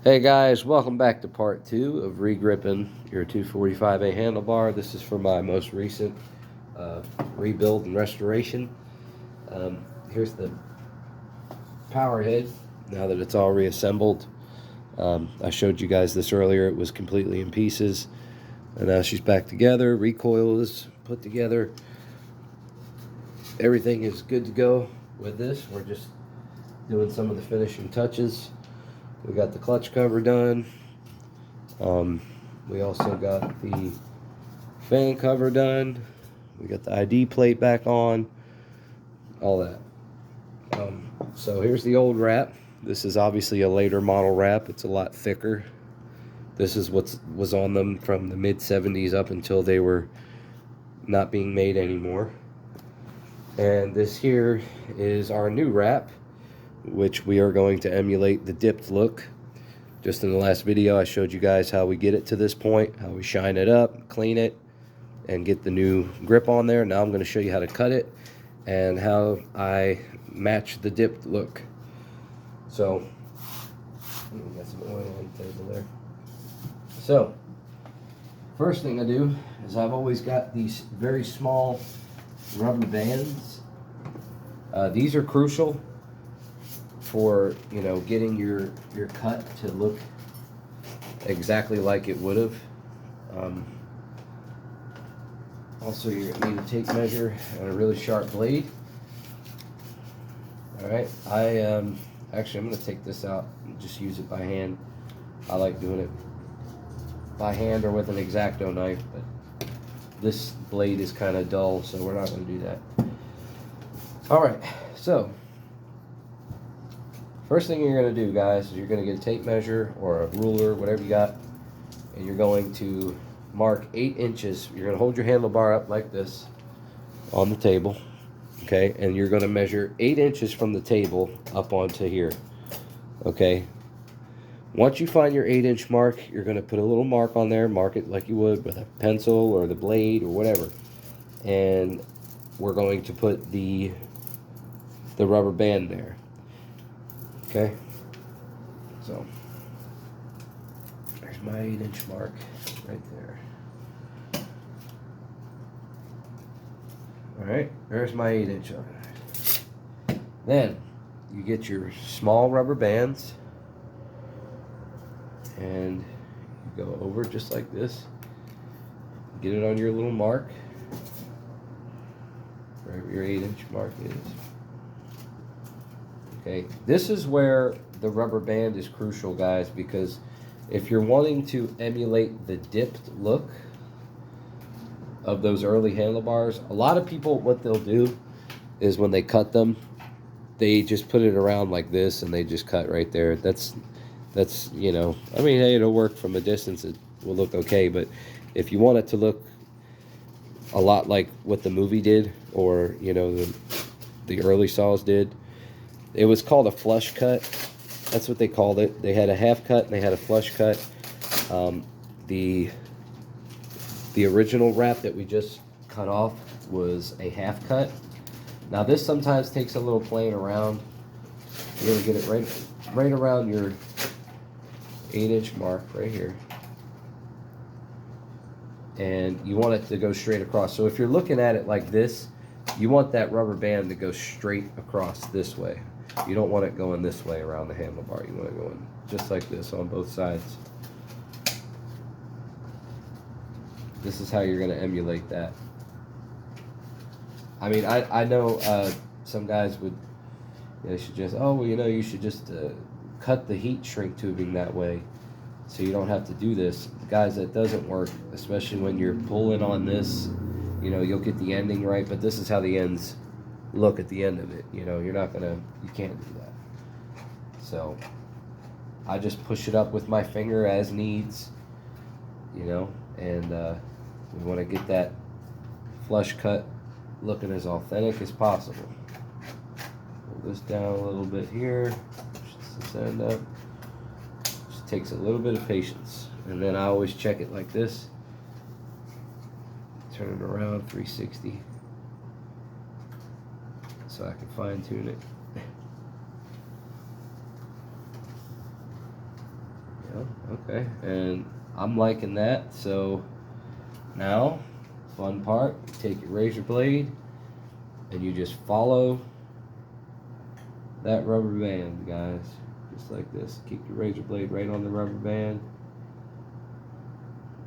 Hey guys, welcome back to part 2 of regripping your 245A handlebar. This is for my most recent rebuild and restoration. Here's the power head now that it's all reassembled. I showed you guys this earlier. It was completely in pieces, and now she's back together. Recoil is put together. Everything is good to go with this. We're just doing some of the finishing touches. We got the clutch cover done. We also got the fan cover done. We got the ID plate back on. All that. So here's the old wrap. This is obviously a later model wrap. It's a lot thicker. This is what was on them from the mid-70s up until they were not being made anymore. And this here is our new wrap, which we are going to emulate the dipped look. Just in the last video, I showed you guys how we get it to this point, how we shine it up, clean it, and get the new grip on there. Now I'm going to show you how to cut it and how I match the dipped look. So, got some oil on the table there. So, first thing I do is I've always got these very small rubber bands. These are crucial for, you know, getting your cut to look exactly like it would have. Also, you need a tape measure and a really sharp blade. All right, actually I'm going to take this out and just use it by hand. I like doing it by hand or with an X-Acto knife, but this blade is kind of dull, so we're not going to do that. All right, so first thing you're going to do, guys, is you're going to get a tape measure or a ruler, whatever you got, and you're going to mark 8 inches. You're going to hold your handlebar up like this on the table, okay, and you're going to measure 8 inches from the table up onto here, okay. Once you find your 8-inch mark, you're going to put a little mark on there, mark it like you would with a pencil or the blade or whatever, and we're going to put the rubber band there. Okay, so there's my 8-inch mark right there. All right, there's my 8-inch on it. Then you get your small rubber bands and you go over just like this. Get it on your little mark, wherever your 8-inch mark is. Okay, this is where the rubber band is crucial, guys, because if you're wanting to emulate the dipped look of those early handlebars, a lot of people, what they'll do is when they cut them, they just put it around like this and they just cut right there. That's you know, I mean, hey, it'll work from a distance. It will look okay, but if you want it to look a lot like what the movie did, or, you know, the early saws did, it was called a flush cut. That's what they called it. They had a half cut and they had a flush cut. The original wrap that we just cut off was a half cut. Now this sometimes takes a little playing around. You gotta get it right around your 8-inch mark right here. And you want it to go straight across. So if you're looking at it like this, you want that rubber band to go straight across this way. You don't want it going this way around the handlebar. You want it going just like this on both sides. This is how you're going to emulate that. I mean, I know some guys would, they should just, oh, well, you know, you should just cut the heat shrink tubing that way so you don't have to do this. Guys, that doesn't work, especially when you're pulling on this. You know, you'll get the ending right, but this is how the ends look at the end of it. You know, you're not gonna, you can't do that. So I just push it up with my finger as needs, you know, and we want to get that flush cut looking as authentic as possible. Pull this down a little bit here, push this end up. Just takes a little bit of patience, and then I always check it like this. Turn it around 360 so I can fine tune it. Oh, okay, and I'm liking that. So now, fun part, you take your razor blade and you just follow that rubber band, guys. Just like this. Keep your razor blade right on the rubber band.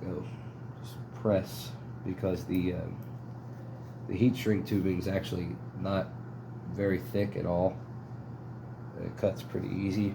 Go. Just press, because the heat shrink tubing is actually not very thick at all. It cuts pretty easy.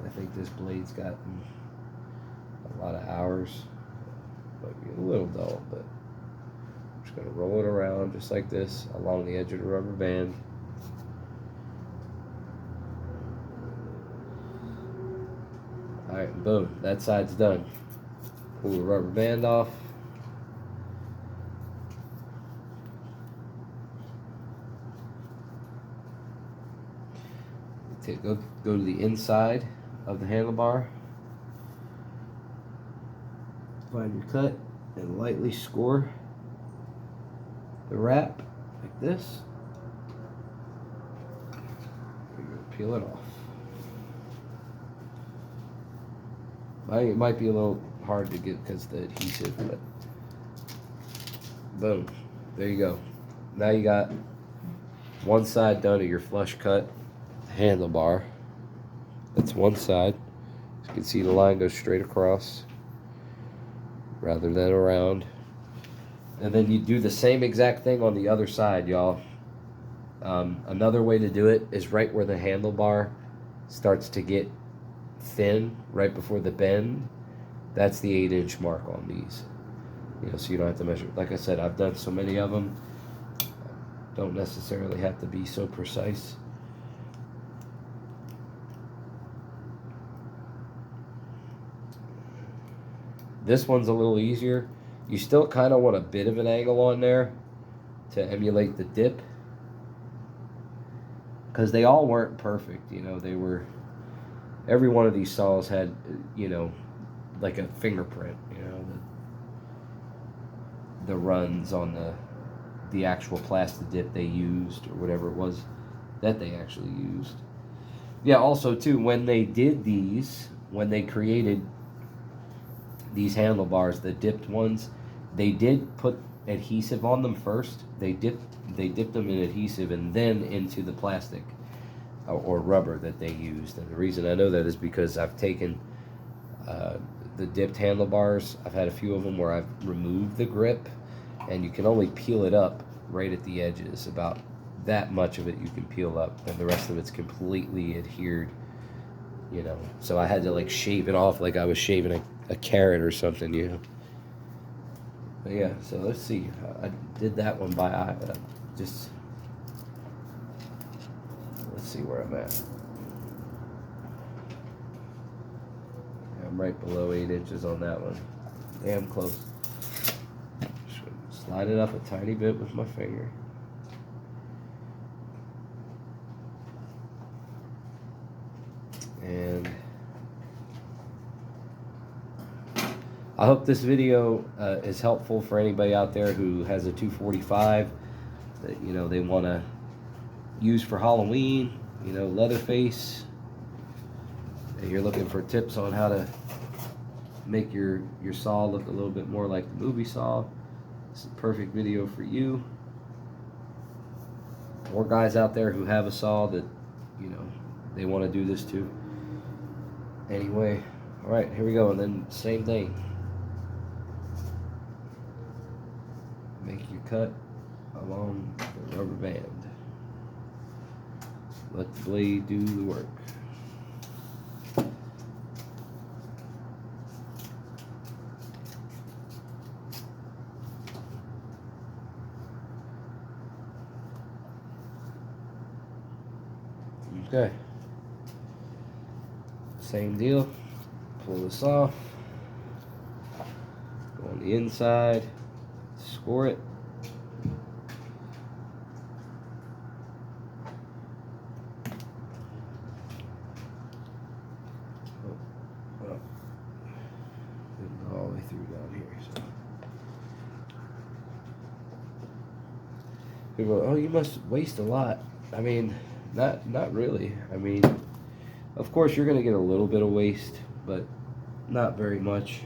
I think this blade's got a lot of hours. Might be a little dull, but I'm just going to roll it around just like this along the edge of the rubber band. Alright, boom, that side's done. Pull the rubber band off. Go to the inside of the handlebar. Find your cut and lightly score the wrap like this. You're going to peel it off. I think it might be a little hard to get because of the adhesive, but boom, there you go. Now you got one side done of your flush cut handlebar. That's one side. As you can see, the line goes straight across rather than around. And then you do the same exact thing on the other side, y'all. Another way to do it is right where the handlebar starts to get thin, right before the bend. That's the 8-inch mark on these. You know, so you don't have to measure. Like I said, I've done so many of them. Don't necessarily have to be so precise. This one's a little easier. You still kind of want a bit of an angle on there to emulate the dip, because they all weren't perfect. You know, they were, every one of these saws had, you know, like a fingerprint, you know, the runs on the actual plastic dip they used, or whatever it was that they actually used. Yeah, also too, when they did these, when they created these handlebars, the dipped ones, they did put adhesive on them first. They dipped them in adhesive and then into the plastic or rubber that they used. And the reason I know that is because I've taken the dipped handlebars. I've had a few of them where I've removed the grip, and you can only peel it up right at the edges. About that much of it you can peel up, and the rest of it's completely adhered. You know, so I had to like shave it off like I was shaving a carrot or something, you know. But yeah, so let's see. I did that one by eye. Just let's see where I'm at. Yeah, I'm right below 8 inches on that one. Damn close. Slide it up a tiny bit with my finger. And I hope this video is helpful for anybody out there who has a 245 that, you know, they want to use for Halloween, you know, Leatherface. And you're looking for tips on how to make your saw look a little bit more like the movie saw. It's a perfect video for you. Or guys out there who have a saw that, you know, they want to do this too. Anyway, all right, here we go. And then same thing. Make your cut along the rubber band. Let the blade do the work. Okay. Same deal. Pull this off. Go on the inside. Score it. All the way through down here. So. People go, oh, you must waste a lot. I mean, Not really. I mean, of course you're gonna get a little bit of waste, but not very much.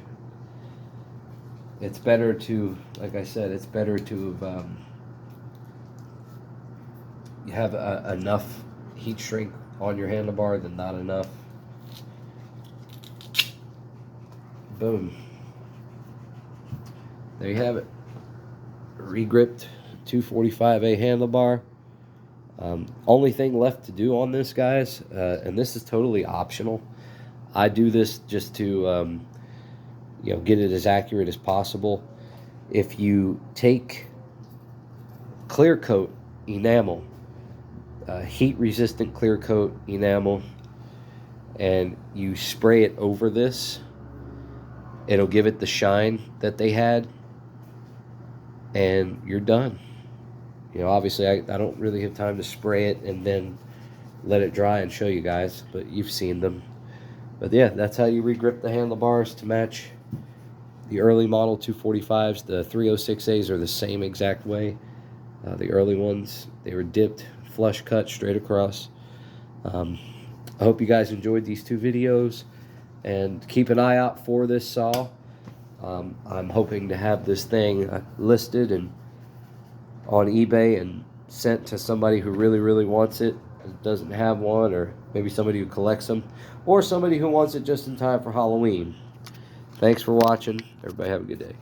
It's better to, like I said, it's better to have enough heat shrink on your handlebar than not enough. Boom. There you have it. Regripped 245A handlebar. Only thing left to do on this, guys, and this is totally optional. I do this just to get it as accurate as possible. If you take clear coat enamel, heat resistant clear coat enamel, and you spray it over this, it'll give it the shine that they had, and you're done. Obviously I don't really have time to spray it and then let it dry and show you guys, but you've seen them. But yeah, that's how you regrip the handlebars to match the early model 245s. The 306As are the same exact way. The early ones, they were dipped, flush cut, straight across. I hope you guys enjoyed these two videos, and keep an eye out for this saw. I'm hoping to have this thing listed and on eBay and sent to somebody who really wants it and doesn't have one, or maybe somebody who collects them, or somebody who wants it just in time for Halloween. Thanks for watching. Everybody have a good day.